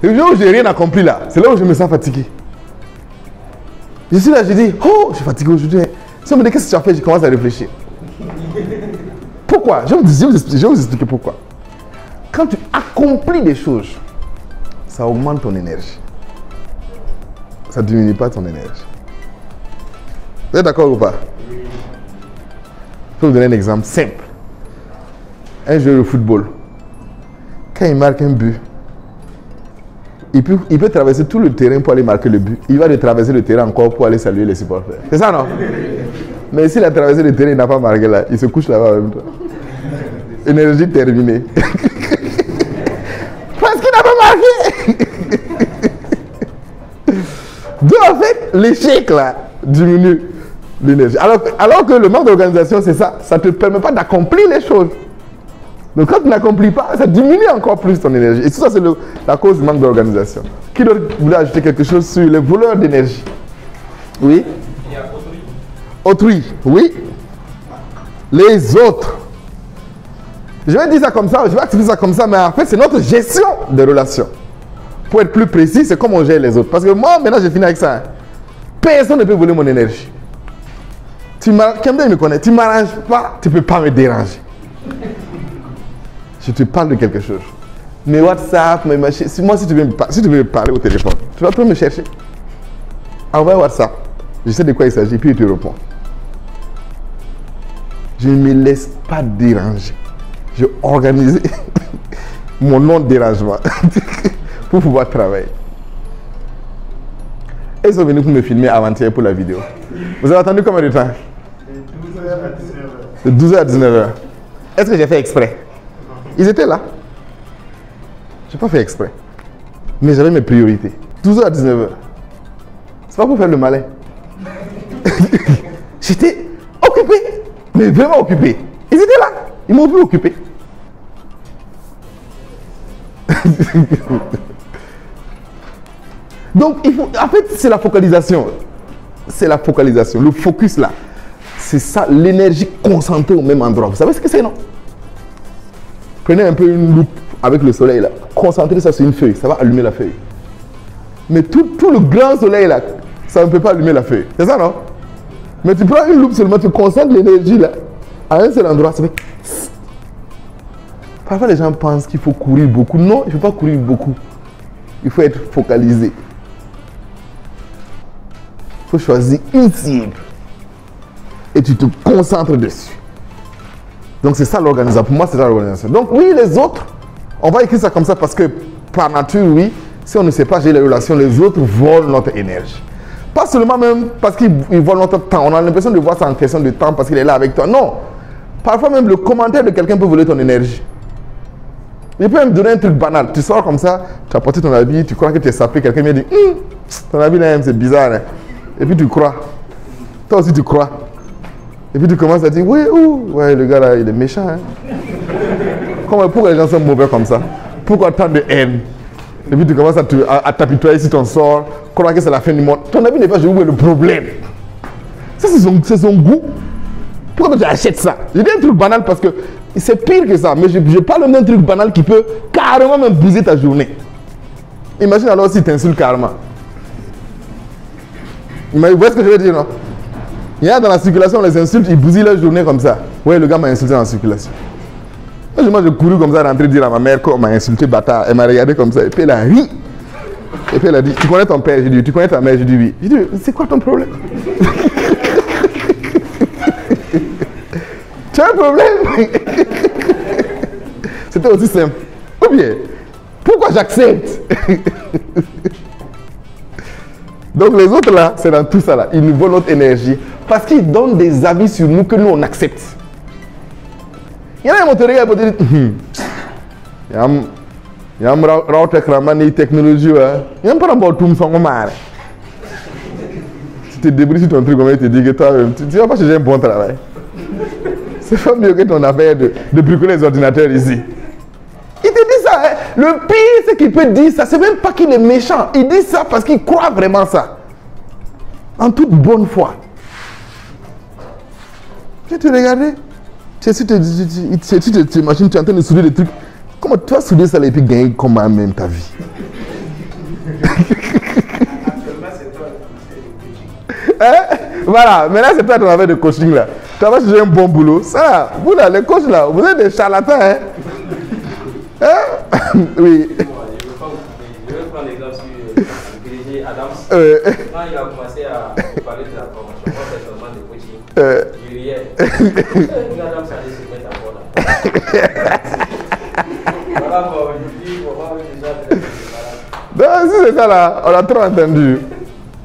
Le jour où j'ai rien accompli là, c'est là où je me sens fatigué. Je suis là, je dis, oh, je suis fatigué aujourd'hui. Si on me dit qu'est-ce que tu as fait, je commence à réfléchir. Pourquoi? Je vais vous expliquer pourquoi. Quand tu accomplis des choses, ça augmente ton énergie. Ça ne diminue pas ton énergie. Vous êtes d'accord ou pas? Je peux vous donner un exemple simple. Un joueur de football, quand il marque un but, il peut traverser tout le terrain pour aller marquer le but. Il va traverser le terrain encore pour aller saluer les supporters. C'est ça, non? Mais s'il a traversé le terrain, il n'a pas marqué là. Il se couche là-bas en même temps. Énergie terminée. Parce qu'il n'a pas marqué. Donc en fait, l'échec là diminue l'énergie. Alors que le manque d'organisation, c'est ça. Ça ne te permet pas d'accomplir les choses. Donc quand tu n'accomplis pas, ça diminue encore plus ton énergie. Et tout ça, c'est la cause du manque d'organisation. Qui voulait ajouter quelque chose sur les voleurs d'énergie? Oui? Il y a autrui. Autrui, oui. Les autres. Je vais dire ça comme ça, je vais activer ça comme ça, mais en fait, c'est notre gestion des relations. Pour être plus précis, c'est comment on gère les autres. Parce que moi, maintenant, j'ai fini avec ça. Personne ne peut voler mon énergie. Quelqu'un me connaît, tu ne m'arranges pas, tu ne peux pas me déranger. Je te parle de quelque chose. Mes WhatsApp, mes machines. Moi, si tu veux me parler au téléphone, tu vas me chercher. Envoie WhatsApp. Je sais de quoi il s'agit, puis il te répond. Je ne me laisse pas déranger. Je organise mon non-dérangement pour pouvoir travailler. Ils sont venus pour me filmer avant-hier pour la vidéo. Vous avez attendu combien de temps? De 12h à 19h. Est-ce que j'ai fait exprès? Ils étaient là. Je n'ai pas fait exprès. Mais j'avais mes priorités. 12h à 19h. C'est pas pour faire le malin. J'étais occupé. Mais vraiment occupé. Ils étaient là. Ils m'ont vu occupé. Donc, en fait, c'est la focalisation. C'est la focalisation. Le focus là. C'est ça, l'énergie concentrée au même endroit. Vous savez ce que c'est, non? Prenez un peu une loupe avec le soleil là. Concentrez ça sur une feuille. Ça va allumer la feuille. Mais tout le grand soleil là, ça ne peut pas allumer la feuille. C'est ça, non? Mais tu prends une loupe seulement, tu concentres l'énergie là à un seul endroit. Ça fait... Parfois les gens pensent qu'il faut courir beaucoup. Non, il ne faut pas courir beaucoup. Il faut être focalisé. Il faut choisir une cible. Et tu te concentres dessus. Donc c'est ça l'organisation. Pour moi, c'est ça l'organisation. Donc oui, les autres, on va écrire ça comme ça parce que par nature, oui, si on ne sait pas gérer les relations, les autres volent notre énergie. Pas seulement même parce qu'ils volent notre temps. On a l'impression de voir ça en question de temps parce qu'il est là avec toi. Non. Parfois même le commentaire de quelqu'un peut voler ton énergie. Il peut même donner un truc banal. Tu sors comme ça, tu as porté ton habit, tu crois que tu es sapé, quelqu'un vient dire ton habit là, c'est bizarre. Hein. Et puis tu crois. Toi aussi tu crois. Et puis tu commences à dire, oui, ouais, le gars là, il est méchant. Hein. Pourquoi les gens sont mauvais comme ça? Pourquoi tant de haine? Et puis tu commences à t'apitoyer si ton sort, croire que c'est la fin du monde. Ton habit n'est pas, je vous le problème. Ça, c'est son goût. Pourquoi tu achètes ça? Je dis un truc banal parce que c'est pire que ça. Mais je parle d'un truc banal qui peut carrément même briser ta journée. Imagine alors si tu insultes carrément. Mais vous voyez ce que je veux dire, non? Il y a dans la circulation, on les insulte, ils bousillent leur journée comme ça. Ouais, le gars m'a insulté dans la circulation. Moi, j'ai couru comme ça, rentrer dire à ma mère qu'on m'a insulté, bâtard. Elle m'a regardé comme ça, et puis elle a ri. Et puis elle a dit, tu connais ton père? J'ai dit, tu connais ta mère? J'ai dit, oui. J'ai dit, c'est quoi ton problème? Tu as un problème? C'était aussi simple. Ou bien, pourquoi j'accepte? Donc les autres là, c'est dans tout ça là. Ils nous volent notre énergie parce qu'ils donnent des avis sur nous que nous on accepte. Il y en a qui vont te regarder et te dire il y a un technologie. Il y a un peu de tout le monde. Tu te débrouilles sur ton truc, comme il te dit que toi, tu ne vas pas chercher un bon travail. C'est pas mieux que ton affaire de bricoler les ordinateurs ici. Il te dit ça. Hein? Le pire, c'est qu'il peut dire ça. C'est même pas qu'il est méchant. Il dit ça parce qu'il croit vraiment ça. En toute bonne foi. Tu te regardes. Tu t'imagines, tu es en train de souder des trucs. Comment tu vas souder ça et puis gagner comment même ta vie? c'est toi le coaching. Voilà, maintenant c'est toi ton affaire de coaching là. Tu vas chercher un bon boulot. Ça, vous là, les coachs là, vous êtes des charlatans, hein? Oui. Je vais prendre l'exemple sur le PDG Adams. Quand il a commencé à parler de la formation, moi personnellement de coaching, je riais. Adams allait se mettre à bord là. Voilà, bon, je dis, on va déjà très Donc, si c'est ça là, on a trop entendu.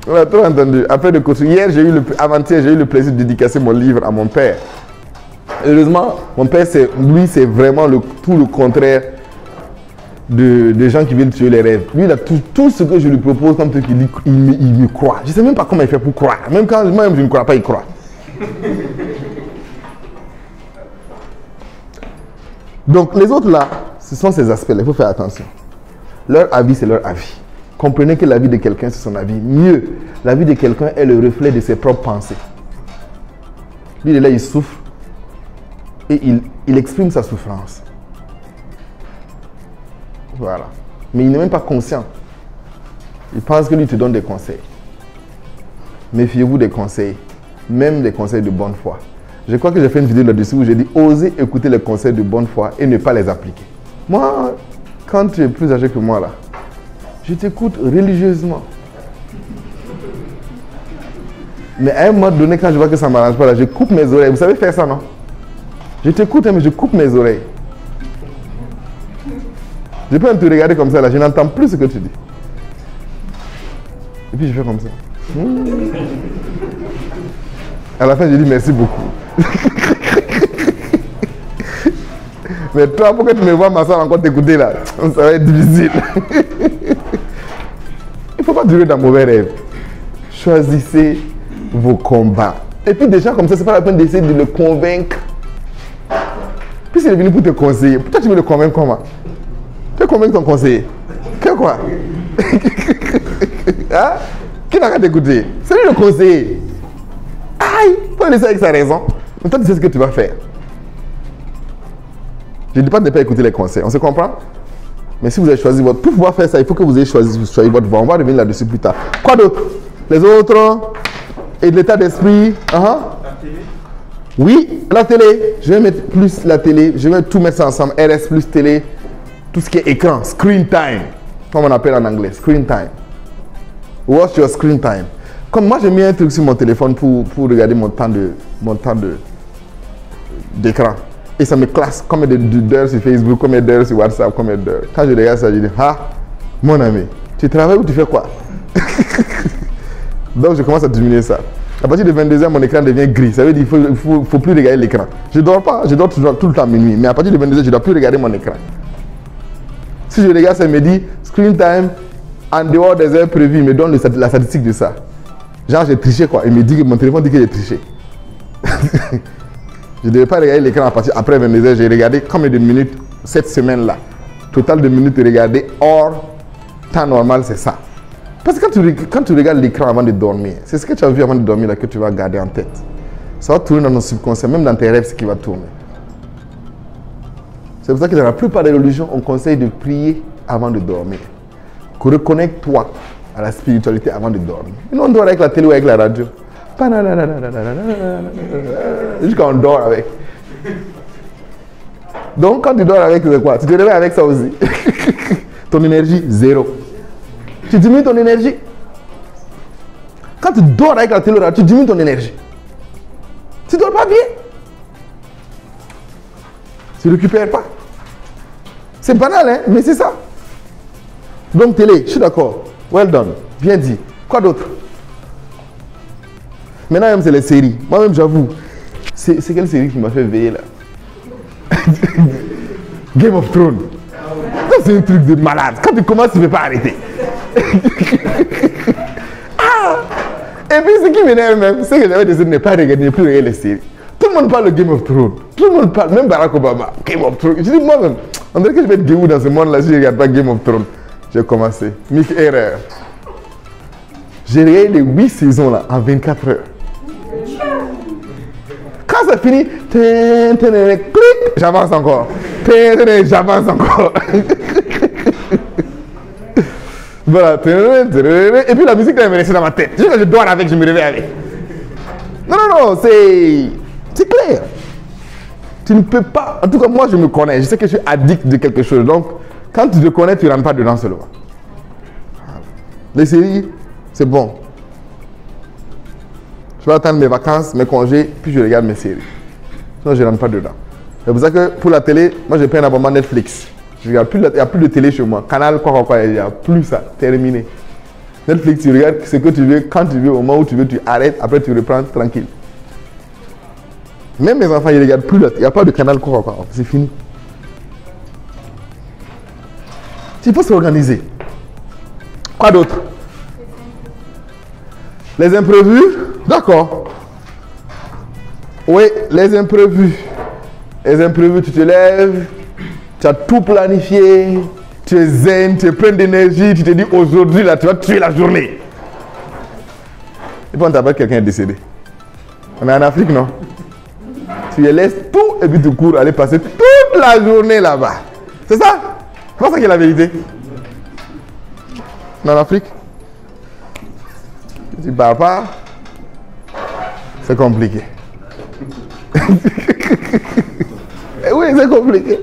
On a trop entendu. Après de coaching, avant-hier, j'ai eu le plaisir de dédicacer mon livre à mon père. Heureusement, mon père, lui, c'est vraiment tout le contraire des gens qui viennent tuer les rêves. Lui, il a tout ce que je lui propose comme truc, il me croit. Je ne sais même pas comment il fait pour croire. Même quand moi-même je ne crois pas, il croit. Donc, les autres là, ce sont ces aspects-là. Il faut faire attention. Leur avis, c'est leur avis. Comprenez que la vie de quelqu'un, c'est son avis. Mieux, la vie de quelqu'un est le reflet de ses propres pensées. Lui, il est là, il souffre. Et il exprime sa souffrance. Voilà. Mais il n'est même pas conscient. Il pense que lui te donne des conseils. Méfiez-vous des conseils. Même des conseils de bonne foi. Je crois que j'ai fait une vidéo là-dessus où j'ai dit osez écouter les conseils de bonne foi et ne pas les appliquer. Moi, quand tu es plus âgé que moi là, je t'écoute religieusement. Mais à un moment donné, quand je vois que ça ne m'arrange pas là, je coupe mes oreilles. Vous savez faire ça, non? Je t'écoute, mais je coupe mes oreilles. Je peux même te regarder comme ça, là, je n'entends plus ce que tu dis. Et puis je fais comme ça. À la fin, je dis merci beaucoup. Mais toi, pourquoi tu me vois ma soeur encore t'écouter là? Ça va être difficile. Il ne faut pas durer dans mauvais rêves. Choisissez vos combats. Et puis des gens comme ça, c'est pas la peine d'essayer de le convaincre. Puis s'il est venu pour te conseiller, pourquoi tu veux le convaincre comment? Tu veux convaincre ton conseiller? Que quoi? Hein? Qui n'a qu'à t'écouter? C'est lui le conseiller. Aïe! Il faut laisser avec sa raison. Mais toi, tu sais ce que tu vas faire. Je ne dis pas de ne pas écouter les conseils. On se comprend? Mais si vous avez choisi votre... Pour pouvoir faire ça, il faut que vous ayez choisi votre voie. On va revenir là-dessus plus tard. Quoi d'autre? Les autres? Et de l'état d'esprit? La télé? Oui, la télé. Je vais mettre plus la télé. Je vais tout mettre ça ensemble. RS plus télé. Tout ce qui est écran. Screen time. Comme on appelle en anglais. Screen time. Watch your screen time. Comme moi, j'ai mis un truc sur mon téléphone pour regarder mon temps d'écran. Et ça me classe combien d'heures sur Facebook, combien d'heures sur WhatsApp, combien d'heures. Quand je regarde ça, je dis, ah, mon ami, tu travailles ou tu fais quoi? Donc, je commence à diminuer ça. À partir de 22h, mon écran devient gris. Ça veut dire qu'il ne faut plus regarder l'écran. Je ne dors pas, je dors tout le temps à minuit. Mais à partir de 22h, je ne dois plus regarder mon écran. Si je regarde ça, il me dit, screen time, en dehors des heures prévues, il me donne la statistique de ça. Genre, j'ai triché quoi. Il me dit que mon téléphone dit que j'ai triché. Je ne devais pas regarder l'écran à partir après 22h. J'ai regardé combien de minutes cette semaine-là. Total de minutes regardées hors temps normal, c'est ça. Parce que quand tu regardes l'écran avant de dormir, c'est ce que tu as vu avant de dormir là que tu vas garder en tête. Ça va tourner dans ton subconscient, même dans tes rêves, ce qui va tourner. C'est pour ça que dans la plupart des religions, on conseille de prier avant de dormir. Reconnecte-toi à la spiritualité avant de dormir. Et nous, on dort avec la télé ou avec la radio. Jusqu'à on dort avec. Donc, quand tu dors avec, c'est quoi? Tu te réveilles avec ça aussi. Ton énergie, zéro. Tu diminues ton énergie. Quand tu dors avec la télé, tu diminues ton énergie. Tu ne dors pas bien. Tu ne récupères pas. C'est banal, hein? Mais c'est ça. Donc, télé, je suis d'accord. Well done. Bien dit. Quoi d'autre? Maintenant, même, c'est les séries. Moi-même, j'avoue. C'est quelle série qui m'a fait veiller là? Game of Thrones. C'est un truc de malade. Quand tu commences, tu ne peux pas arrêter. Ah! Et puis, ce qui m'énerve même, c'est que j'avais décidé de ne pas regarder, ne plus regarder les séries. Tout le monde parle de Game of Thrones. Tout le monde parle, même Barack Obama. Game of Thrones. Je dis moi-même, on dirait que je vais être guéou dans ce monde-là si je ne regarde pas Game of Thrones. J'ai commencé. Mick Erreur. J'ai regardé les 8 saisons là en 24 heures. Quand ça finit, clic, j'avance encore. J'avance encore. Voilà. Et puis la musique elle me restait dans ma tête. Juste quand je dors avec, je me réveille avec. Non, c'est clair. Tu ne peux pas. En tout cas, moi, je me connais. Je sais que je suis addict de quelque chose. Donc, quand tu te connais, tu ne rentres pas dedans seulement. Les séries, c'est bon. Je vais attendre mes vacances, mes congés, puis je regarde mes séries. Sinon, je ne rentre pas dedans. C'est pour ça que pour la télé, moi, j'ai pris un abonnement Netflix. Il n'y a plus de télé chez moi. Canal, quoi, il n'y a plus ça. Terminé. Netflix, tu regardes ce que tu veux, quand tu veux, au moment où tu veux, tu arrêtes. Après, tu reprends tranquille. Même mes enfants, ils ne regardent plus. Il n'y a pas de canal, quoi. C'est fini. Il faut s'organiser. Quoi d'autre? Les imprévus? D'accord. Oui, les imprévus. Les imprévus, tu te lèves, tu as tout planifié, tu es zen, tu es plein d'énergie, tu te dis aujourd'hui, là, tu vas tuer la journée. Et puis on t'appelle quelqu'un est décédé. On est en Afrique, non? Tu laisses tout et puis tu cours aller passer toute la journée là-bas. C'est ça? C'est pas ça qui est la vérité. En Afrique, tu ne parles pas, c'est compliqué. Oui, c'est compliqué.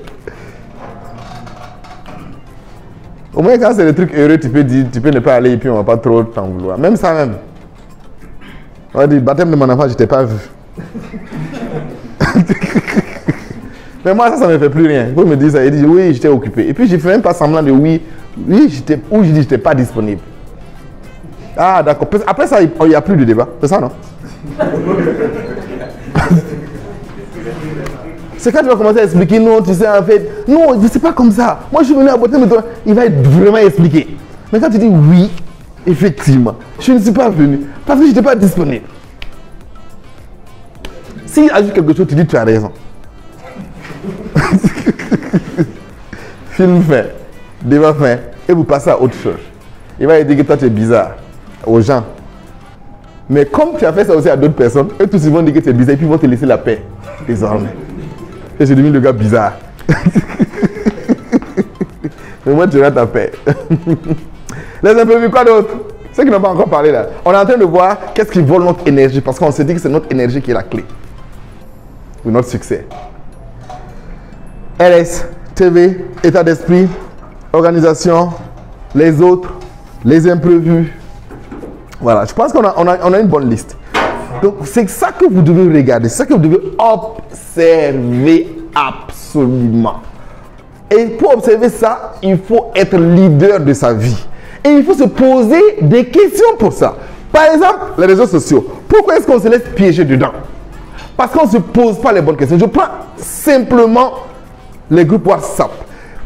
Au moins, quand c'est des trucs heureux, tu peux dire, tu peux ne pas aller et puis on ne va pas trop t'en vouloir. Même ça même. On va dire, baptême de mon enfant, je ne t'ai pas vu. Mais moi, ça ne me fait plus rien. Vous me dites ça, il dit oui, j'étais occupé. Et puis, je ne fais même pas semblant de oui, j'étais, ou je dis, je n'étais pas disponible. Ah, d'accord. Après ça, il n'y a plus de débat. C'est ça, non? C'est quand tu vas commencer à expliquer, non, tu sais, en fait, non, c'est pas comme ça. Moi, je suis venu à baptême de toi. Il va être vraiment expliqué. Mais quand tu dis oui, effectivement, je ne suis pas venu parce que je n'étais pas disponible. S'il ajoute quelque chose, tu dis tu as raison. Film fait, débat fait, et vous passez à autre chose. Il va dire que toi tu es bizarre aux gens. Mais comme tu as fait ça aussi à d'autres personnes, eux tous ils vont dire que tu es bizarre et puis ils vont te laisser la paix désormais. Et je deviens le gars bizarre. Mais moi tu auras ta paix. Les imprévus, quoi d'autre? Ceux qui n'ont pas encore parlé là. On est en train de voir qu'est-ce qui vole notre énergie parce qu'on s'est dit que c'est notre énergie qui est la clé de notre succès. LS, TV, état d'esprit, organisation, les autres, les imprévus. Voilà, je pense qu'on a une bonne liste. Donc, c'est ça que vous devez regarder, c'est ça que vous devez observer absolument. Et pour observer ça, il faut être leader de sa vie. Et il faut se poser des questions pour ça. Par exemple, les réseaux sociaux. Pourquoi est-ce qu'on se laisse piéger dedans? Parce qu'on ne se pose pas les bonnes questions. Je prends simplement les groupes WhatsApp.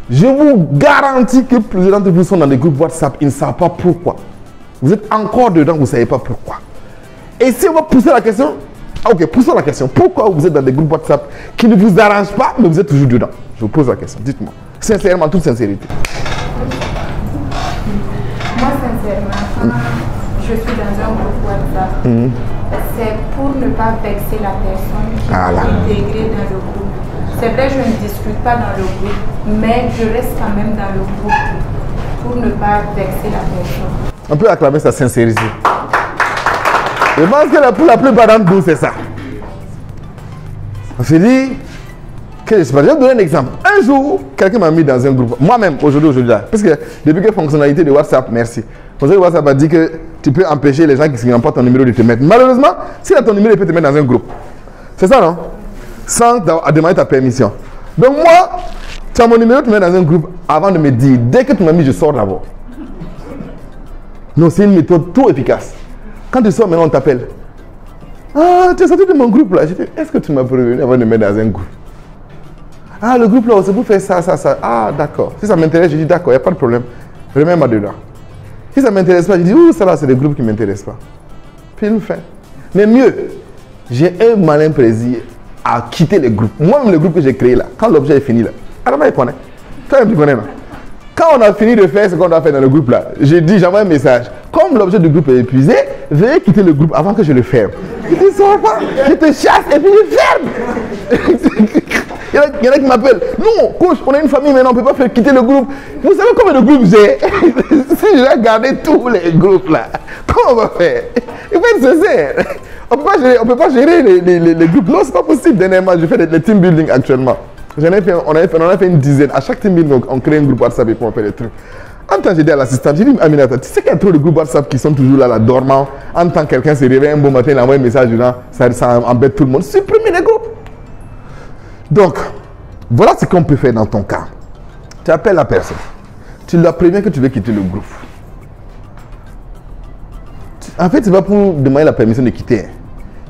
Je vous garantis que plusieurs d'entre vous sont dans des groupes WhatsApp, ils ne savent pas pourquoi. Vous êtes encore dedans, vous ne savez pas pourquoi. Et si on va pousser la question, ok, poussons la question. Pourquoi vous êtes dans des groupes WhatsApp qui ne vous arrangent pas, mais vous êtes toujours dedans? Je vous pose la question, dites-moi. Sincèrement, toute sincérité. Moi, sincèrement, quand je suis dans un groupe WhatsApp, c'est pour ne pas vexer la personne qui est intégrée dans le groupe. C'est vrai, je ne discute pas dans le groupe, mais je reste quand même dans le groupe pour ne pas vexer la personne. On peut acclamer sa sincérité. Je pense que pour la plupart d'entre nous, c'est ça. On se dit, que je vais vous donner un exemple. Un jour, quelqu'un m'a mis dans un groupe. Moi-même, aujourd'hui, là. Parce que depuis que la fonctionnalité de WhatsApp, merci. La fonctionnalité de WhatsApp a dit que tu peux empêcher les gens qui n'ont pas ton numéro de te mettre. Malheureusement, si tu as ton numéro, il peut te mettre dans un groupe. C'est ça, non? Sans demander ta permission. Donc moi, tu as mon numéro, tu me mets dans un groupe avant de me dire, dès que tu m'as mis, je sors d'abord. Non, c'est une méthode trop efficace. Quand tu sors, maintenant on t'appelle. Ah, tu es sorti de mon groupe là. Je dis, est-ce que tu m'as prévenu avant de me mettre dans un groupe? Ah, le groupe là, c'est pour faire ça, ça, ça. Ah, d'accord. Si ça m'intéresse, je dis d'accord, il n'y a pas de problème. Remets-moi dedans. Si ça ne m'intéresse pas, je dis, ouh, ça là, c'est des groupes qui ne m'intéressent pas. Puis il me fait. Mais mieux, j'ai un malin plaisir à quitter les groupes. Moi-même, le groupe que j'ai créé là, quand l'objet est fini là, alors il connaît. Toi-même, tu connais, non? Quand on a fini de faire ce qu'on doit faire dans le groupe là, j'ai dit, j'envoie un message. Comme l'objet du groupe est épuisé, veuillez quitter le groupe avant que je le ferme. Je ne sors pas, je te chasse et puis je ferme. Il y en a qui m'appellent. Non, coach, on a une famille maintenant, on ne peut pas faire quitter le groupe. Vous savez combien de groupes j'ai? Si je vais garder tous les groupes là, comment on va faire? Il faut être sincère. On ne peut pas gérer les groupes. Non, c'est pas possible. Dernièrement, je fais des team building actuellement. On en a fait une dizaine. À chaque team building, on crée un groupe WhatsApp et puis on fait des trucs. En tant que j'ai dit à l'assistante, j'ai dit, Aminata, tu sais qu'il y a trop de groupes WhatsApp qui sont toujours là, dormants. En tant que quelqu'un se réveille un bon matin, il envoie un message dedans, ça embête tout le monde. Supprimez les groupes. Donc, voilà ce qu'on peut faire dans ton cas. Tu appelles la personne. Tu leur préviens que tu veux quitter le groupe. En fait, ce n'est pas pour demander la permission de quitter.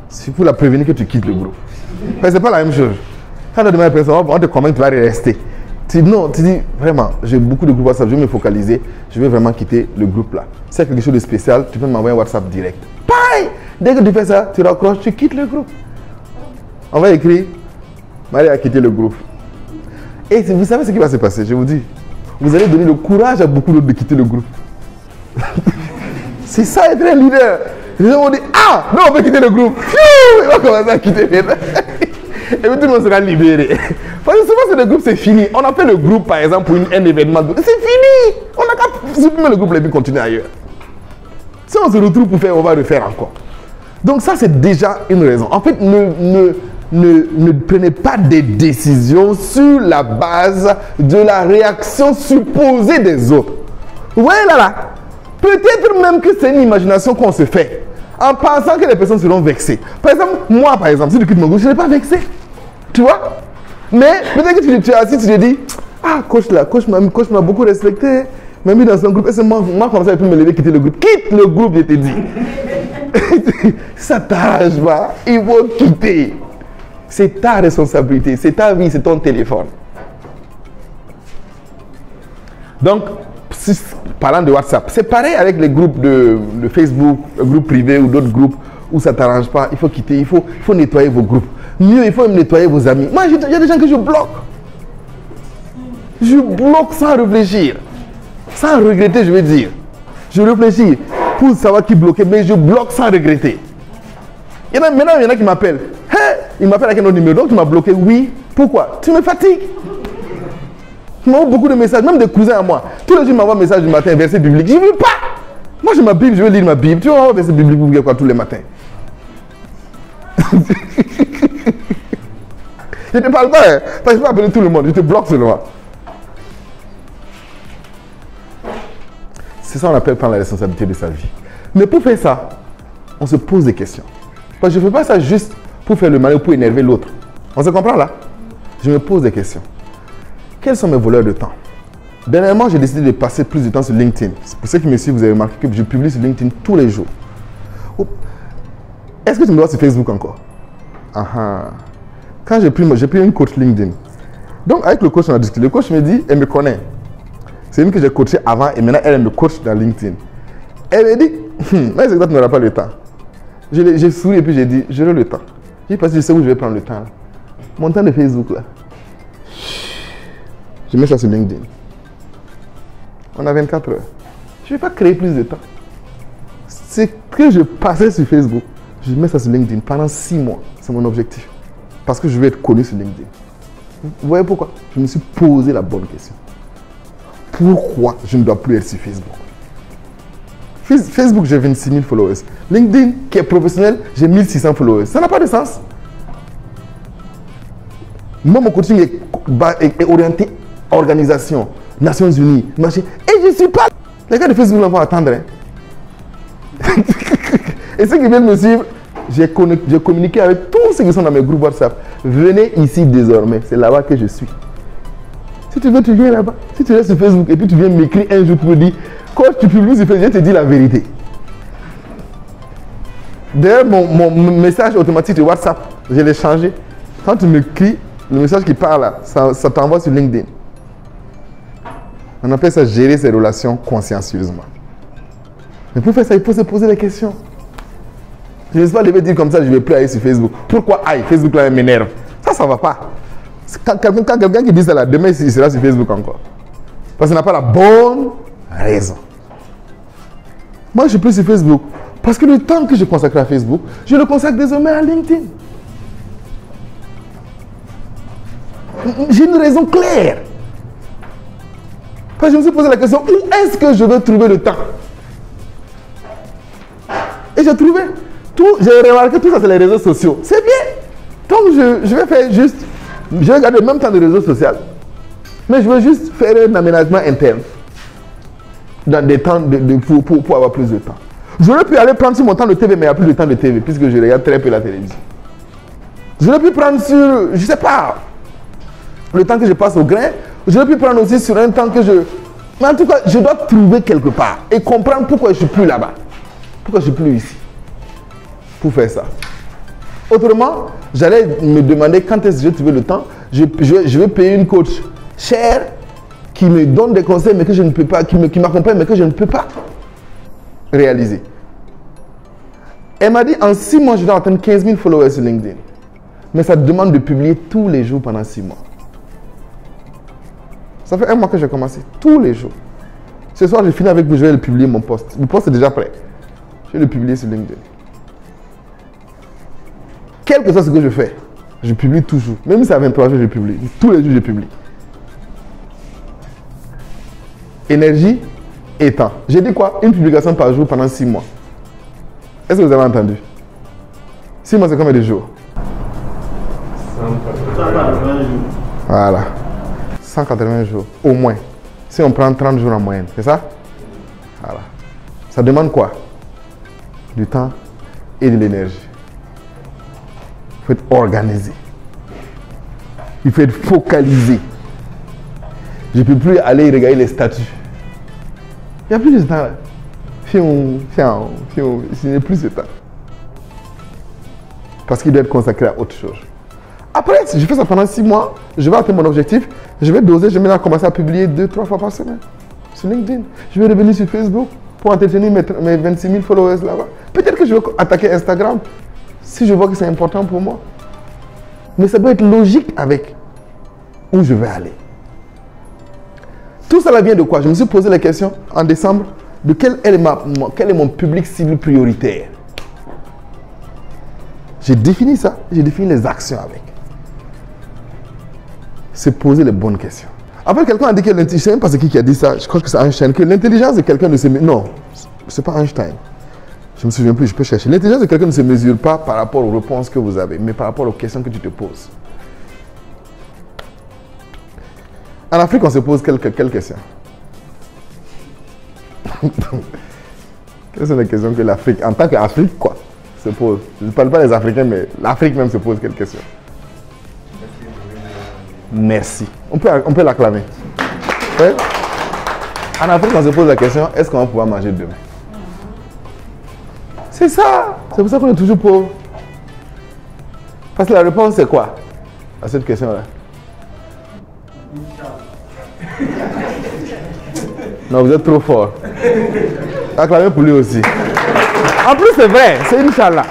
C'est pour la prévenir que tu quittes le groupe. Mais ce n'est pas la même chose. Quand tu demandes à la personne, on te convainc que tu vas rester. Tu dis non, tu dis vraiment, j'ai beaucoup de groupes WhatsApp, je vais me focaliser, je vais vraiment quitter le groupe là. Si c'est quelque chose de spécial, tu peux m'envoyer un WhatsApp direct. Pareil, dès que tu fais ça, tu raccroches, tu quittes le groupe. On va écrire, Marie a quitté le groupe. Et vous savez ce qui va se passer, je vous dis. Vous allez donner le courage à beaucoup d'autres de quitter le groupe. C'est ça être un leader. Les gens vont dire, ah, non, on peut quitter le groupe. Pfiou, il va commencer à quitter maintenant. Et puis tout le monde sera libéré. Parce que souvent, c'est le groupe, c'est fini. On a fait le groupe, par exemple, pour un événement. C'est fini. On n'a qu'à supprimer le groupe et puis continuer ailleurs. Si on se retrouve pour faire, on va le faire encore. Donc ça, c'est déjà une raison. En fait, ne prenez pas des décisions sur la base de la réaction supposée des autres. Vous voyez là. Peut-être même que c'est une imagination qu'on se fait. En pensant que les personnes seront vexées. Par exemple, moi, si tu quittes mon groupe, je ne serai pas vexé. Tu vois? Mais peut-être que tu es assis, tu te dis, ah, coach m'a beaucoup respecté, m'a mis dans son groupe, et c'est moi comme ça, je peux me lever, quitter le groupe. Quitte le groupe, je te dis. Ça t'arrange pas, il faut quitter. C'est ta responsabilité, c'est ta vie, c'est ton téléphone. Donc, parlant de WhatsApp, c'est pareil avec les groupes de Facebook, le groupe privé ou d'autres groupes où ça ne t'arrange pas, il faut quitter, il faut nettoyer vos groupes. Mieux, il faut même nettoyer vos amis. Moi, il y a des gens que je bloque. Je bloque sans réfléchir. Sans regretter, je veux dire. Je réfléchis pour savoir qui bloquer, mais je bloque sans regretter. Maintenant, il y en a qui m'appellent. Hey, il m'appelle avec un autre numéro, donc tu m'as bloqué. Oui. Pourquoi? Tu me fatigues. Tu m'envoies beaucoup de messages, même des cousins à moi. Tous les jours, ils m'envoient un message du matin, verset biblique. Je ne veux pas. Moi, j'ai ma Bible, je veux lire ma Bible. Tu m'envoies un verset biblique pour dire quoi tous les matins? Je ne te parle pas, hein, parce que je peux appeler tout le monde, je te bloque seulement. C'est ça qu'on appelle prendre la responsabilité de sa vie. Mais pour faire ça, on se pose des questions. Parce que je ne fais pas ça juste pour faire le mal ou pour énerver l'autre. On se comprend là? Je me pose des questions. Quels sont mes voleurs de temps? Dernièrement, j'ai décidé de passer plus de temps sur LinkedIn. Pour ceux qui me suivent, vous avez remarqué que je publie sur LinkedIn tous les jours. Est-ce que tu me vois sur Facebook encore? Quand j'ai pris une coach LinkedIn. Donc, avec le coach, on a discuté. Le coach me dit, elle me connaît. C'est une que j'ai coachée avant et maintenant, elle me coach dans LinkedIn. Elle me dit, mais c'est que tu n'auras pas le temps. J'ai souri et puis j'ai dit, j'aurai le temps. J'ai dit, parce que je sais où je vais prendre le temps. Là. Mon temps de Facebook, là. Je mets ça sur LinkedIn. On a 24 heures. Je ne vais pas créer plus de temps. C'est que je passais sur Facebook. Je mets ça sur LinkedIn pendant 6 mois. C'est mon objectif. Parce que je veux être connu sur LinkedIn. Vous voyez pourquoi? Je me suis posé la bonne question. Pourquoi je ne dois plus être sur Facebook? Facebook, j'ai 26 000 followers. LinkedIn, qui est professionnel, j'ai 1600 followers. Ça n'a pas de sens. Moi, mon coaching est orienté organisation, Nations Unies, machin. Et je ne suis pas... Les gars de Facebook vont attendre. Hein. Et ceux qui viennent me suivre, j'ai communiqué avec tous ceux qui sont dans mes groupes WhatsApp. Venez ici désormais, c'est là-bas que je suis. Si tu veux, tu viens là-bas. Si tu restes sur Facebook et puis tu viens m'écrire un jour pour me dire, quand tu publies sur Facebook, je te dis la vérité. D'ailleurs, mon message automatique de WhatsApp, je l'ai changé. Quand tu m'écris, le message qui part là, ça t'envoie sur LinkedIn. On appelle ça gérer ses relations consciencieusement. Mais pour faire ça, il faut se poser des questions. Je ne vais pas lever dire comme ça, je ne vais plus aller sur Facebook. Pourquoi aïe, Facebook là m'énerve? Ça ne va pas. Quand quelqu'un qui dit ça là, demain il sera sur Facebook encore. Parce qu'il n'a pas la bonne raison. Moi je suis plus sur Facebook. Parce que le temps que je consacre à Facebook, je le consacre désormais à LinkedIn. J'ai une raison claire. Parce que je me suis posé la question, où est-ce que je veux trouver le temps? Et j'ai trouvé. J'ai remarqué tout ça sur les réseaux sociaux. C'est bien. Donc je vais faire juste, je vais garder le même temps de réseaux sociaux, mais je veux juste faire un aménagement interne dans des temps pour avoir plus de temps. J'aurais pu aller prendre sur mon temps de TV, mais il n'y a plus de temps de TV puisque je regarde très peu la télévision. J'aurais pu prendre sur, je ne sais pas, le temps que je passe au grain. J'aurais pu prendre aussi sur un temps que je... Mais en tout cas, je dois trouver quelque part et comprendre pourquoi je ne suis plus là-bas. Pourquoi je ne suis plus ici pour faire ça. Autrement, j'allais me demander quand est-ce que je vais trouver le temps. Je vais payer une coach chère qui me donne des conseils mais que je ne peux pas, qui m'accompagne mais que je ne peux pas réaliser. Elle m'a dit en 6 mois, je dois atteindre 15 000 followers sur LinkedIn. Mais ça te demande de publier tous les jours pendant 6 mois. Ça fait 1 mois que j'ai commencé, tous les jours. Ce soir, je finis avec vous, je vais le publier mon post. Le post est déjà prêt. Je vais le publier sur LinkedIn. Quel que soit ce que je fais, je publie toujours. Même si c'est à 23 jours, je publie. Tous les jours, je publie. Énergie et temps. J'ai dit quoi? Une publication par jour pendant 6 mois. Est-ce que vous avez entendu? 6 mois, c'est combien de jours? 180 jours. Voilà. 180 jours, au moins. Si on prend 30 jours en moyenne, c'est ça? Voilà. Ça demande quoi? Du temps et de l'énergie. Il faut être organisé. Il faut être focalisé. Je ne peux plus aller regarder les statuts. Il n'y a plus de temps là. Je n'ai plus ce temps. Parce qu'il doit être consacré à autre chose. Après, si je fais ça pendant 6 mois, je vais atteindre mon objectif, je vais doser, je vais maintenant commencer à publier 2-3 fois par semaine sur LinkedIn. Je vais revenir sur Facebook pour entretenir mes 26 000 followers là-bas. Peut-être que je vais attaquer Instagram si je vois que c'est important pour moi. Mais ça doit être logique avec où je vais aller. Tout cela vient de quoi? Je me suis posé la question en décembre de quel est mon public cible prioritaire. J'ai défini ça, j'ai défini les actions avec. C'est poser les bonnes questions. Après, quelqu'un a dit que l'intelligence, je ne sais même pas c'est qui a dit ça, je crois que c'est Einstein, que l'intelligence de quelqu'un ne se mesure... Non, ce n'est pas Einstein. Je ne me souviens plus, je peux chercher. L'intelligence de quelqu'un ne se mesure pas par rapport aux réponses que vous avez, mais par rapport aux questions que tu te poses. En Afrique, on se pose quelles questions? Quelles sont les questions que l'Afrique, en tant qu'Afrique, quoi, se pose? Je ne parle pas des Africains, mais l'Afrique même se pose quelles questions? Merci. On peut l'acclamer. Ouais. En Afrique, on se pose la question, est-ce qu'on va pouvoir manger demain? C'est ça. C'est pour ça qu'on est toujours pauvre. Parce que la réponse, c'est quoi à cette question-là? Non, vous êtes trop fort. Acclamez pour lui aussi. En plus, c'est vrai, c'est Inch'Allah.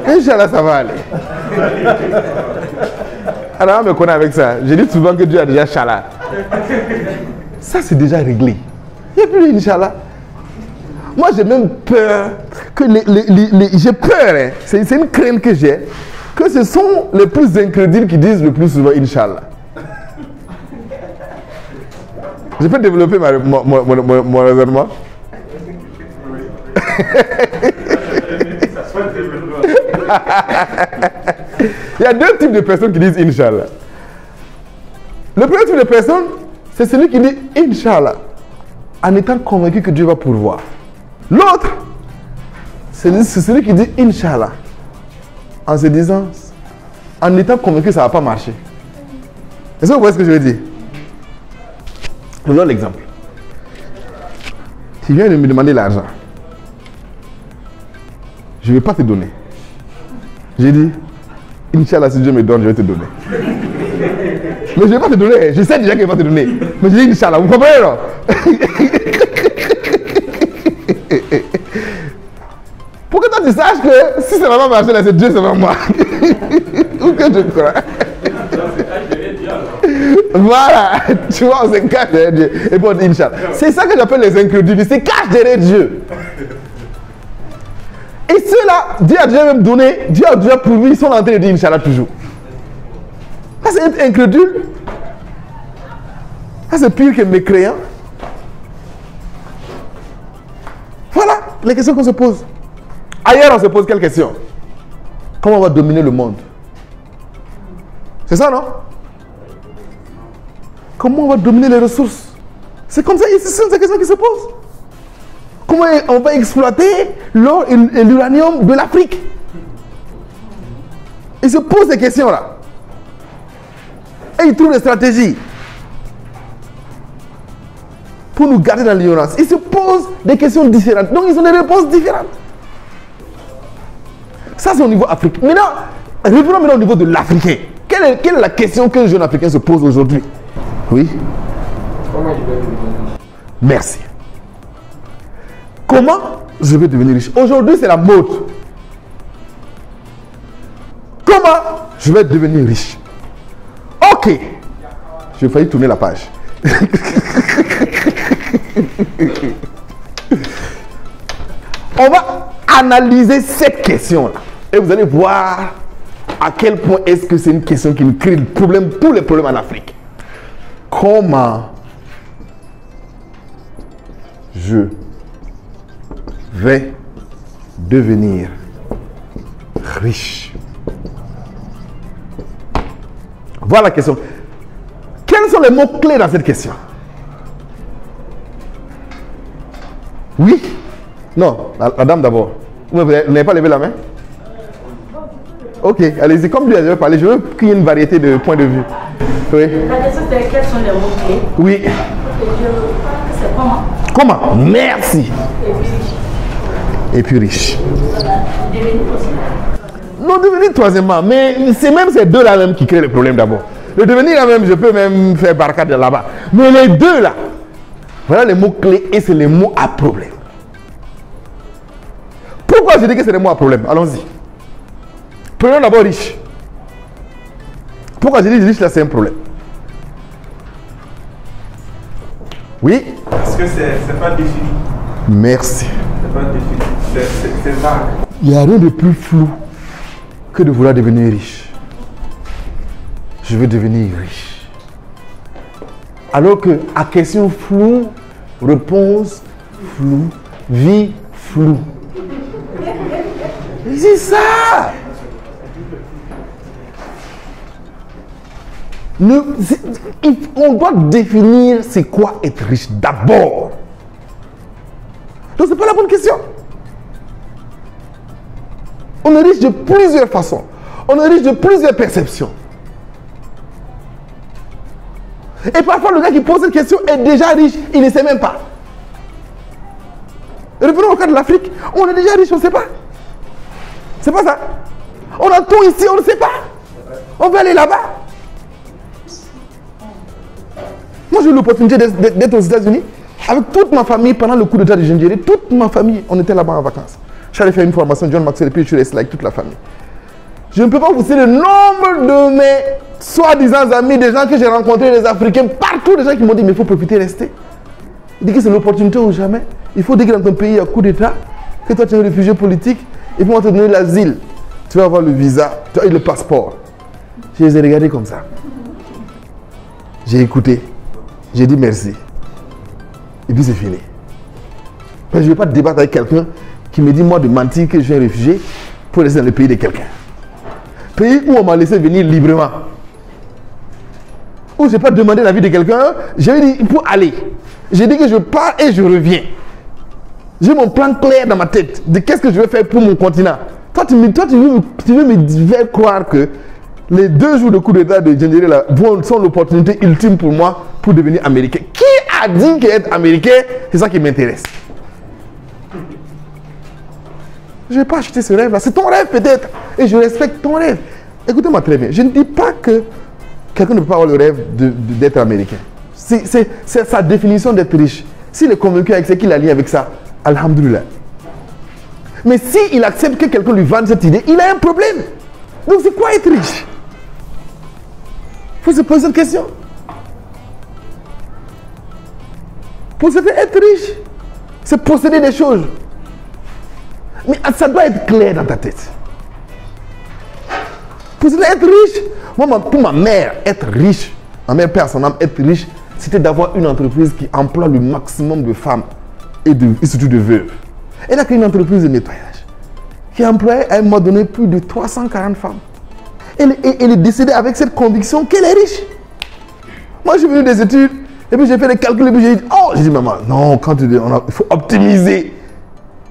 Inch'Allah, ça va aller. Alors, on me connaît avec ça. Je dis souvent que Dieu a déjà Inch'Allah. Ça, c'est déjà réglé. Il n'y a plus Inch'Allah. Moi, j'ai même peur que j'ai peur, hein. C'est une crainte que j'ai, que ce sont les plus incrédules qui disent le plus souvent Inch'Allah. Je peux développer mon raisonnement? Il y a 2 types de personnes qui disent Inch'Allah. Le premier type de personne, c'est celui qui dit Inch'Allah en étant convaincu que Dieu va pourvoir. L'autre, c'est celui qui dit Inch'Allah en se disant, en étant convaincu que ça ne va pas marcher. Est-ce que vous voyez ce que je veux dire? Je vous donne l'exemple. Tu viens de me demander l'argent. Je ne vais pas te donner. J'ai dit, Inch'Allah, si Dieu me donne, je vais te donner. Mais je ne vais pas te donner. Je sais déjà qu'il ne va pas te donner. Mais je dis Inch'Allah, vous comprenez, non? Pour que toi tu saches que si ça ne va pas marcher, là, c'est Dieu, c'est pas moi. Ou que je crois. Voilà, tu vois, on se cache derrière Dieu. Et bon, Inch'Allah. C'est ça que j'appelle les incrédules. Ils se cachent derrière Dieu. Et ceux-là, Dieu a déjà même donné, Dieu a déjà pourvu, ils sont en train de dire Inch'Allah toujours. c'est être incrédule. Ça, c'est pire que mécréant. Voilà les questions qu'on se pose. Ailleurs, on se pose quelle question? Comment on va dominer le monde? C'est ça, non? Comment on va dominer les ressources? C'est comme ça, c'est ces questions qui se posent. Comment on va exploiter l'or et l'uranium de l'Afrique? Ils se posent ces questions-là. Et ils trouvent des stratégies pour nous garder dans l'ignorance. Ils se posent des questions différentes. Donc, ils ont des réponses différentes. Ça, c'est au niveau africain. Maintenant, revenons maintenant au niveau de l'Africain. Quelle est la question que le jeune Africain se pose aujourd'hui? Oui. Comment je vais devenir riche? Merci. Comment je vais devenir riche? Aujourd'hui, c'est la mode. Comment je vais devenir riche? Ok. J'ai failli tourner la page. On va analyser cette question-là. Et vous allez voir à quel point est-ce que c'est une question qui nous crée le problème, tous les problèmes en Afrique. Comment je vais devenir riche? Voilà la question. Quels sont les mots-clés dans cette question? Oui? Non, la dame d'abord. Vous n'avez pas levé la main? Ok, allez-y. Comme lui a parlé, je veux qu'il y ait une variété de points de vue. Oui. La question c'est quels sont les mots-clés? Oui. C'est comment? Comment? Merci. Et puis riche. Et puis riche. Devenir aussi. Non, devenir troisièmement. Mais c'est même ces deux-là même qui créent le problème d'abord. Le devenir là même, je peux même faire barcade là-bas. Mais les deux là, voilà les mots-clés et c'est les mots à problème. Pourquoi je dis que c'est les mots à problème? Allons-y. Prenons d'abord riche. Pourquoi je dis riche là, c'est un problème? Oui? Parce que c'est pas défini. Merci. C'est pas défini. C'est vague. Il n'y a rien de plus flou que de vouloir devenir riche. Je veux devenir riche. Alors que à question floue, réponse floue, vie floue. C'est ça. On doit définir c'est quoi être riche d'abord. Donc c'est pas la bonne question. On est riche de plusieurs façons. On est riche de plusieurs perceptions. Et parfois le gars qui pose cette question est déjà riche, il ne sait même pas. Revenons au cas de l'Afrique, on est déjà riche, on ne sait pas. C'est pas ça. On a tout ici, on ne sait pas. On veut aller là-bas. Moi j'ai eu l'opportunité d'être aux États-Unis avec toute ma famille pendant le coup d'état de Gingiri. Toute ma famille, on était là-bas en vacances. Je suis allé faire une formation de John Maxwell et puis je suis resté là avec toute la famille. Je ne peux pas vous citer le nombre de mes soi-disant amis, des gens que j'ai rencontrés, des Africains, partout, des gens qui m'ont dit mais il faut profiter, rester. Il dit que c'est l'opportunité ou jamais. Il faut dire que dans ton pays il y a coup d'état, que toi tu es un réfugié politique, et puis on va te donner l'asile. Tu vas avoir le visa, tu as le passeport. Je les ai regardés comme ça. J'ai écouté. J'ai dit merci. Et puis c'est fini. Mais je ne vais pas débattre avec quelqu'un qui me dit moi de mentir que je suis un réfugié pour rester dans le pays de quelqu'un. Pays où on m'a laissé venir librement. Où je n'ai pas demandé l'avis de quelqu'un. J'ai dit il faut aller. J'ai dit que je pars et je reviens. J'ai mon plan clair dans ma tête de qu'est-ce que je vais faire pour mon continent. Toi, tu veux me faire croire que les 2 jours de coup d'état de Gingiri sont l'opportunité ultime pour moi pour devenir américain. Qui a dit qu'être américain, c'est ça qui m'intéresse? Je n'ai pas acheté ce rêve-là. C'est ton rêve peut-être. Et je respecte ton rêve. Écoutez-moi très bien. Je ne dis pas que quelqu'un ne peut pas avoir le rêve d'être américain. C'est sa définition d'être riche. S'il est convaincu avec ce qu'il a lié avec ça, alhamdoulilah. Mais s'il accepte que quelqu'un lui vende cette idée, il a un problème. Donc c'est quoi être riche? Il faut se poser cette question. Pour se faire être riche, c'est posséder des choses. Mais ça doit être clair dans ta tête. Pour être riche, Moi, pour ma mère, être riche, ma mère père son âme, être riche, c'était d'avoir une entreprise qui emploie le maximum de femmes et surtout de veuves. Elle a créé une entreprise de nettoyage qui employait à un moment donné plus de 340 femmes. Elle est décédée avec cette conviction qu'elle est riche. Moi, je suis venu des études et puis j'ai fait les calculs et puis j'ai dit, oh, j'ai dit, maman, non, il faut optimiser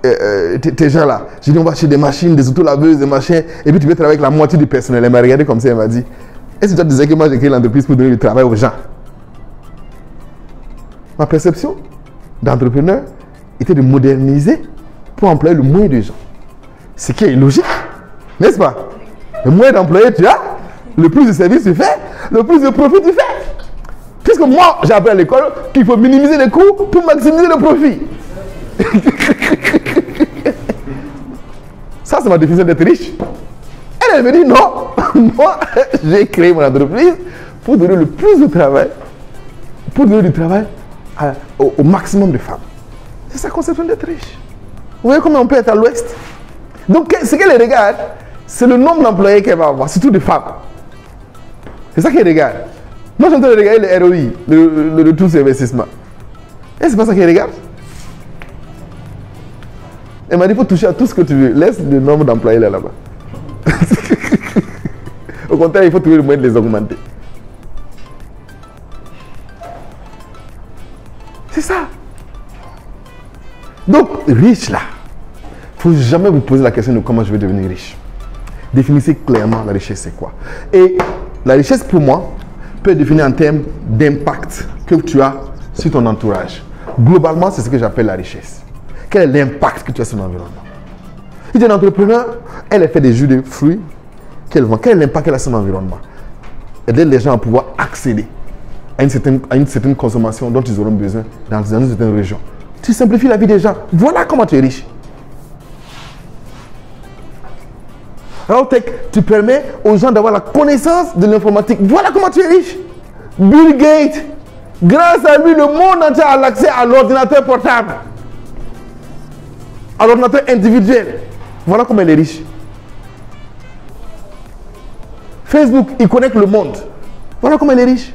tes gens là. J'ai dit, on va acheter des machines, des autolaveuses, des machins, et puis tu peux travailler avec la moitié du personnel. Elle m'a regardé comme ça, elle m'a dit, est-ce que tu disais que moi j'ai créé l'entreprise pour donner du travail aux gens? Ma perception d'entrepreneur était de moderniser pour employer le moins de gens. Ce qui est logique, n'est-ce pas? Le moins d'employés tu as, le plus de services tu fais, le plus de profit tu fais. Puisque moi, j'ai appris à l'école qu'il faut minimiser les coûts pour maximiser le profit. Ça, c'est ma définition d'être riche. Elle me dit non, moi, j'ai créé mon entreprise pour donner le plus de travail, pour donner du travail au maximum de femmes. C'est sa conception d'être riche. Vous voyez comment on peut être à l'ouest? Donc, ce qu'elle regarde, c'est le nombre d'employés qu'elle va avoir, surtout de femmes. C'est ça qu'elle regarde. Moi, je suis en train de regarder le ROI, le retour sur investissement. Et c'est pas ça qu'elle regarde. Elle m'a dit, il faut toucher à tout ce que tu veux. Laisse le nombre d'employés là-bas. Au contraire, il faut trouver le moyen de les augmenter. C'est ça. Donc, riche là, il ne faut jamais vous poser la question de comment je vais devenir riche. Définissez clairement la richesse, c'est quoi. Et la richesse, pour moi, peut être définie en termes d'impact que tu as sur ton entourage. Globalement, c'est ce que j'appelle la richesse. Quel est l'impact que tu as sur l'environnement? Si tu es un entrepreneur, elle fait des jus de fruits qu'elle vend. Quel est l'impact qu'elle a sur l'environnement? Aider les gens à pouvoir accéder à une certaine consommation dont ils auront besoin dans une certaine région. Tu simplifies la vie des gens. Voilà comment tu es riche. Alors, tu permets aux gens d'avoir la connaissance de l'informatique. Voilà comment tu es riche. Bill Gates, grâce à lui, le monde entier a l'accès à l'ordinateur portable, à l'ordinateur individuel. Voilà comment elle est riche. Facebook, il connecte le monde. Voilà comment elle est riche.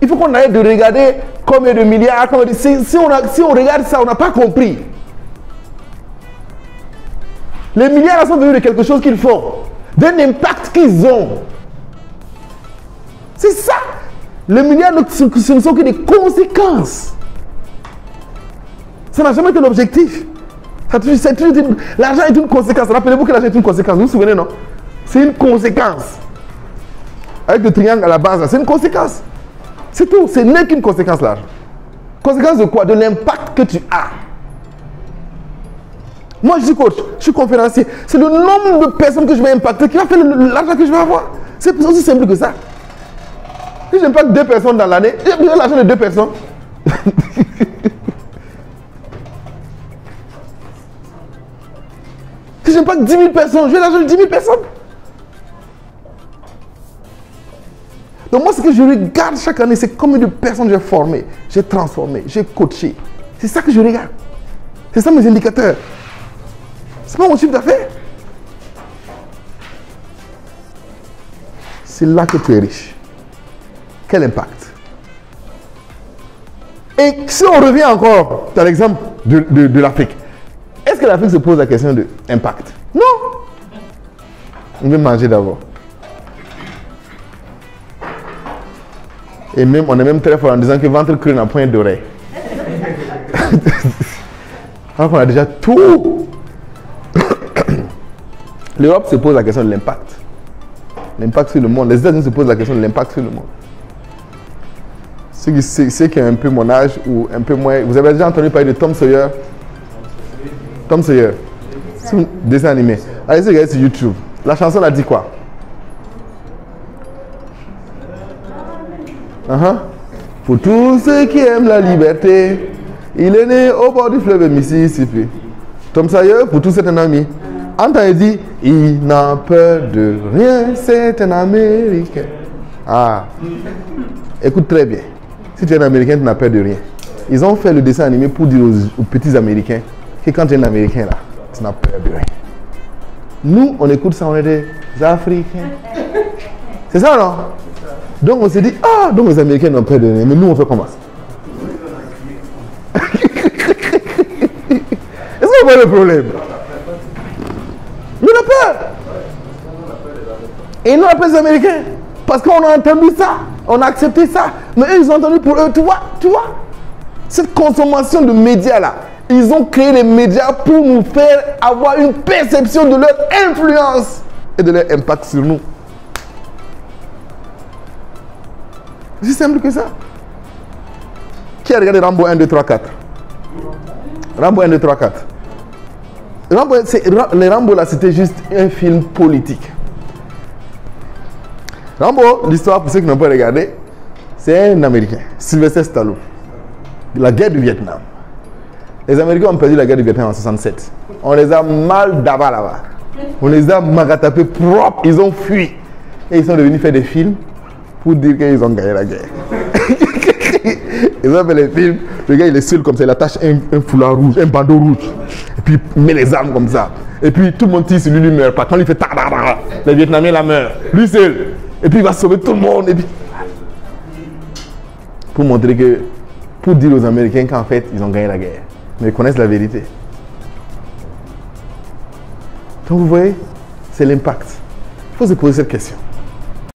Il faut qu'on arrête de regarder combien de milliards, si on regarde ça, on n'a pas compris. Les milliards sont venus de quelque chose qu'ils font, d'un impact qu'ils ont. C'est ça. Les milliards ce ne sont que des conséquences. Ça n'a jamais été l'objectif. L'argent est une conséquence. Rappelez-vous que l'argent est une conséquence. Vous vous souvenez, non? C'est une conséquence. Avec le triangle à la base, c'est une conséquence. C'est tout. Ce n'est qu'une conséquence, l'argent. Conséquence de quoi? De l'impact que tu as. Moi, je suis coach, je suis conférencier. C'est le nombre de personnes que je vais impacter qui va faire l'argent que je vais avoir. C'est aussi simple que ça. Si j'impacte 2 personnes dans l'année, j'ai besoin de l'argent de 2 personnes. Si j'impacte 10 000 personnes, j'ai l'argent de 10 000 personnes. Donc moi, ce que je regarde chaque année, c'est combien de personnes j'ai formées, j'ai transformées, j'ai coaché. C'est ça que je regarde. C'est ça mes indicateurs. C'est pas mon chiffre d'affaires. C'est là que tu es riche. Quel impact? Et si on revient encore dans l'exemple de l'Afrique, est-ce que l'Afrique se pose la question de impact? Non. On veut manger d'abord. Et même, on est même très fort en disant que ventre creux n'a point d'oreille. Alors qu'on a déjà tout. L'Europe se pose la question de l'impact. L'impact sur le monde. Les États-Unis se posent la question de l'impact sur le monde. Ceux qui ont un peu mon âge ou un peu moins. Vous avez déjà entendu parler de Tom Sawyer? Tom Sawyer. C'est un dessin animé. Allez-y, regardez sur YouTube. La chanson a dit quoi? Pour tous ceux qui aiment la liberté, il est né au bord du fleuve Mississippi. Tom Sawyer, pour tous, c'est un ami. Anton dit, il n'a peur de rien, c'est un Américain. Ah, écoute très bien. Si tu es un Américain, tu n'as peur de rien. Ils ont fait le dessin animé pour dire aux petits Américains que quand tu es un Américain, là, tu n'as peur de rien. Nous, on écoute ça, on est des Africains. C'est ça, non? Donc on s'est dit, ah, donc les Américains n'ont pas donné, mais nous on fait comment? Est-ce qu'on voit le problème? Nous on a peur. Et nous on a peur des Américains. Parce qu'on a entendu ça, on a accepté ça. Mais eux, ils ont entendu pour eux, tu vois. Cette consommation de médias là, ils ont créé les médias pour nous faire avoir une perception de leur influence et de leur impact sur nous. C'est simple que ça. Qui a regardé Rambo 1, 2, 3, 4? Rambo 1, 2, 3, 4. Les Rambo là, c'était juste un film politique. Rambo, l'histoire, pour ceux qui n'ont pas regardé, c'est un Américain, Sylvester Stallone. La guerre du Vietnam. Les Américains ont perdu la guerre du Vietnam en 67. On les a mal d'abord là-bas. On les a magatapés propres. Ils ont fui. Et ils sont devenus faire des films pour dire qu'ils ont gagné la guerre. Ils ont fait les films. Le gars, il est seul comme ça. Il attache un foulard rouge, un bandeau rouge. Et puis, il met les armes comme ça. Et puis, tout le monde tire sur lui, lui meurt pas. Quand il fait ta, les Vietnamiens la meurent. Lui seul. Et puis, il va sauver tout le monde. Et puis... Pour montrer que... Pour dire aux Américains qu'en fait, ils ont gagné la guerre. Mais ils connaissent la vérité. Donc, vous voyez, c'est l'impact. Il faut se poser cette question.